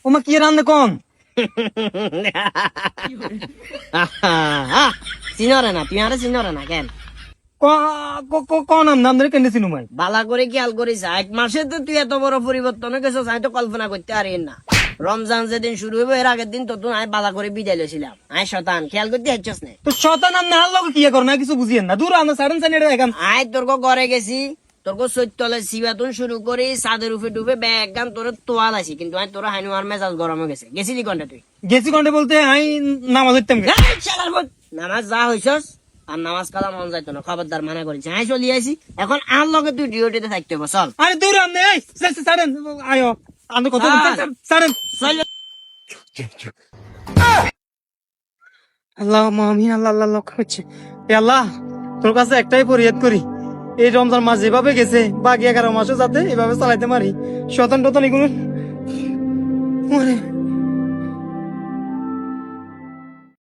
ওমা কি রান্না কোন চিনরে না তুই আরে চিনরে না কেন কোন নাম ধরে কেন চিনু মাই বালা করে খেয়াল করিস 1 মাসে তো তুই এত বড় পরিবর্তন হয়ে গেছিস আমি তো কল্পনা করতে পারি না। রমজান যেদিন শুরু হইব এর আগের দিন তো তুই আমি বালা করে বিদায় লইছিলাম আয় শতান খেয়াল করতে হাইছস না তো শতান নাম না লোক কি কর না কিছু বুঝিয়েন না দূর আমরা সাড়েন সানি এটা দেখাম আয় তোর ঘরে গেছি তোর চৈতলে সিবাতুন শুরু করি চাঁদের উপরে ডুবে ব্যাগ গান তোর তোয়াল আছি কিন্তু আমি তোর হাইনুয়ার মেজাজ গরম হয়ে গেছে গেছিলি কোনটা তুই গেছি কোনটা বলতে আমি নামাজ হইতাম এই শালার পুত, নামাজ যা হইছস আর নামাজ কালা মন যাইতো না খবরদার মানা করেছি আয় চলি আইছি এখন আর লগে তুই ডিউটিতে থাকতে হবে চল আরে দূর আমনে এই সাড়েন আয়ো আমি কথা সাড়েন চল আল্লাহ মামি আল্লাহ আল্লাহ লক্ষ্য হচ্ছে আল্লাহ তোর কাছে একটাই ফরিয়াদ করি এই রমজান মাস যেভাবে গেছে বাকি 11 মাসও যাতে এভাবে চালাইতে পারি শতান টতান এগুলো